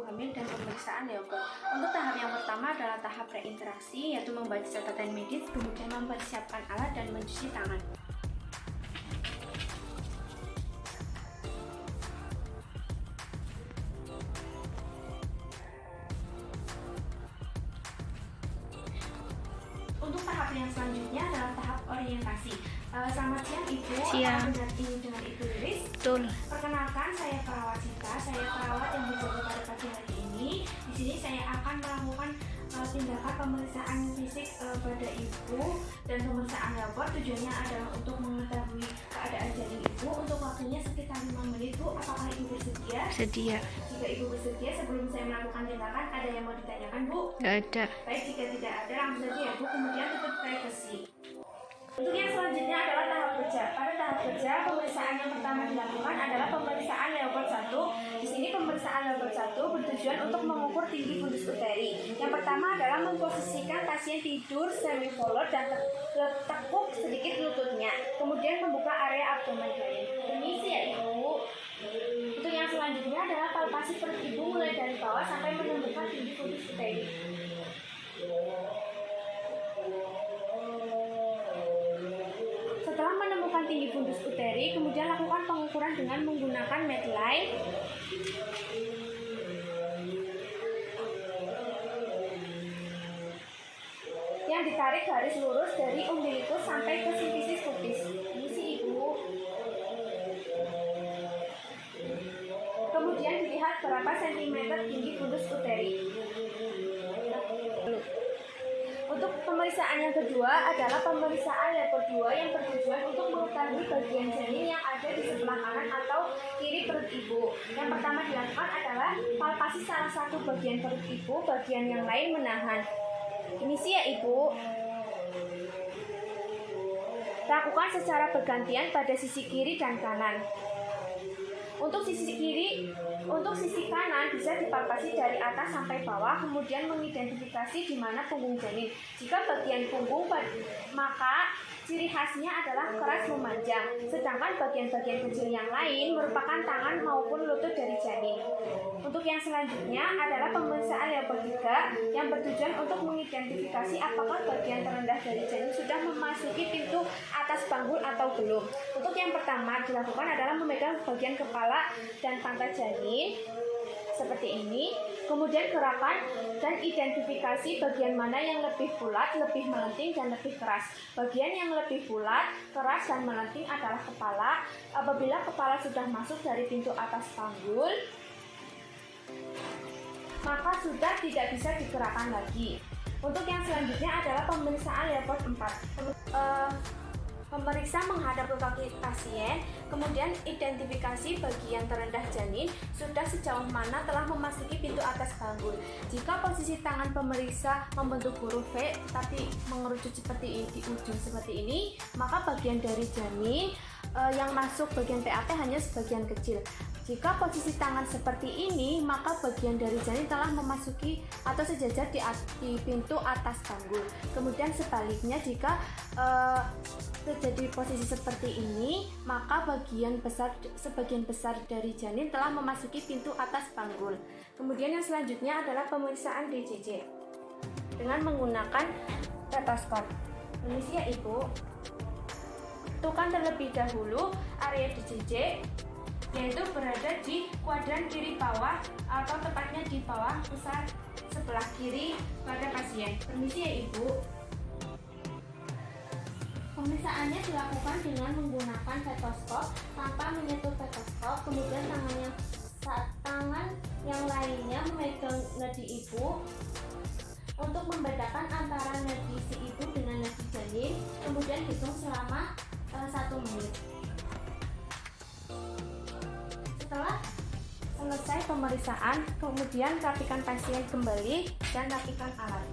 hamil dan pemeriksaan Leopold. Untuk tahap yang pertama adalah tahap reinteraksi, yaitu membaca catatan medis, kemudian mempersiapkan alat dan mencuci tangan. Untuk tahap yang selanjutnya adalah tahap orientasi. Selamat siang Ibu. Siang. Dengan Ibu Lilis. Betul. Perkenalkan, saya perawat Sita. Saya perawat yang berjaga pada pagi hari ini. Di sini saya akan melakukan tindakan pemeriksaan fisik pada Ibu dan pemeriksaan labor. Tujuannya adalah untuk mengetahui keadaan janin Ibu. Untuk waktunya sekitar 5 menit Bu. Apakah Ibu bersedia? Sedia. Jika Ibu bersedia, sebelum saya melakukan tindakan, ada yang mau ditanyakan Bu? Nggak ada. Baik, jika tidak ada, langsung saja ya Bu. Kemudian tutup privacy. Untuk yang selanjutnya adalah tahap kerja. Pada tahap kerja, pemeriksaan yang pertama dilakukan adalah pemeriksaan Leopold 1. Di sini pemeriksaan Leopold 1 bertujuan untuk mengukur tinggi fundus uteri. Yang pertama adalah memposisikan pasien tidur semi volor dan tekuk sedikit lututnya. Kemudian membuka area abdomen kalian. Permisi ya Ibu. Untuk yang selanjutnya adalah palpasi perut Ibu mulai dari bawah sampai menemukan tinggi fundus uteri. Setelah menemukan tinggi fundus uteri, kemudian lakukan pengukuran dengan menggunakan Medline. Yang ditarik garis lurus dari umbilikus sampai ke sifisis pubis. Ini sih Ibu. Kemudian dilihat berapa sentimeter tinggi fundus uteri. Untuk pemeriksaan yang kedua adalah pemeriksaan level 2 yang bertujuan untuk mengetahui bagian janin yang ada di sebelah kanan atau kiri perut Ibu. Yang pertama dilakukan adalah palpasi salah satu bagian perut Ibu, bagian yang lain menahan. Ini sih ya Ibu. Lakukan secara bergantian pada sisi kiri dan kanan. Untuk sisi kanan bisa dipalpasi dari atas sampai bawah, kemudian mengidentifikasi di mana punggung janin. Jika bagian punggung, maka ciri khasnya adalah keras memanjang, sedangkan bagian-bagian kecil yang lain merupakan tangan maupun lutut dari janin. Untuk yang selanjutnya adalah pemeriksaan Leopold 3 yang bertujuan untuk mengidentifikasi apakah bagian terendah dari janin sudah memasuki pintu atas panggul atau belum. Untuk yang pertama dilakukan adalah memegang bagian kepala dan pantat janin seperti ini, kemudian gerakan dan identifikasi bagian mana yang lebih bulat, lebih melenting, dan lebih keras. Bagian yang lebih bulat, keras, dan melenting adalah kepala. Apabila kepala sudah masuk dari pintu atas panggul, maka sudah tidak bisa digerakkan lagi. Untuk yang selanjutnya adalah pemeriksaan Leopold 4. Pemeriksa menghadap ke kaki pasien, kemudian identifikasi bagian terendah janin sudah sejauh mana telah memasuki pintu atas panggul. Jika posisi tangan pemeriksa membentuk huruf V tapi mengerucut seperti di ujung seperti ini, maka bagian dari janin yang masuk bagian PAP hanya sebagian kecil. Jika posisi tangan seperti ini, maka bagian dari janin telah memasuki atau sejajar di pintu atas panggul. Kemudian sebaliknya, jika terjadi posisi seperti ini, maka sebagian besar dari janin telah memasuki pintu atas panggul. Kemudian yang selanjutnya adalah pemeriksaan DCC dengan menggunakan stetoskop. Permisi ya Ibu. Tentukan terlebih dahulu area DCC, yaitu berada di kuadran kiri bawah atau tepatnya di bawah pusat sebelah kiri pada pasien. Permisi ya Ibu. Pemeriksaannya dilakukan dengan menggunakan stetoskop tanpa menyentuh stetoskop, kemudian tangan yang lainnya memegang nadi Ibu untuk membedakan antara nadi si Ibu dengan nadi janin, kemudian hitung selama 1 menit. Setelah selesai pemeriksaan, kemudian rapikan pasien kembali dan rapikan alat.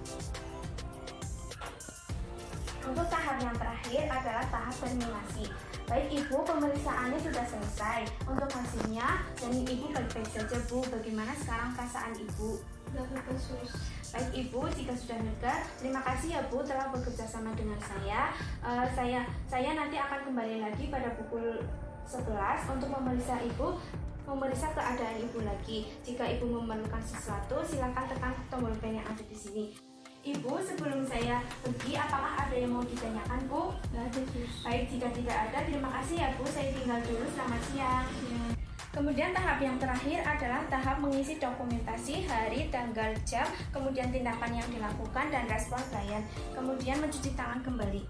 Untuk tahap yang terakhir adalah tahap terminasi. Baik Ibu, pemeriksaannya sudah selesai. Untuk hasilnya, janin Ibu baik-baik saja Bu. Bagaimana sekarang perasaan Ibu? Baik Ibu, jika sudah lega, terima kasih ya Bu telah bekerja sama dengan saya. Saya nanti akan kembali lagi pada pukul 11 untuk memeriksa Ibu memeriksa keadaan ibu lagi. Jika ibu memerlukan sesuatu, silakan tekan tombol bell yang ada di sini. Ibu, sebelum saya pergi, apakah ada yang mau ditanyakan, Bu? Nggak ada, Sus. Baik, jika tidak ada, terima kasih ya, Bu. Saya tinggal dulu. Selamat siang. Ya. Kemudian tahap yang terakhir adalah tahap mengisi dokumentasi hari, tanggal, jam, kemudian tindakan yang dilakukan dan respon klien. Kemudian mencuci tangan kembali.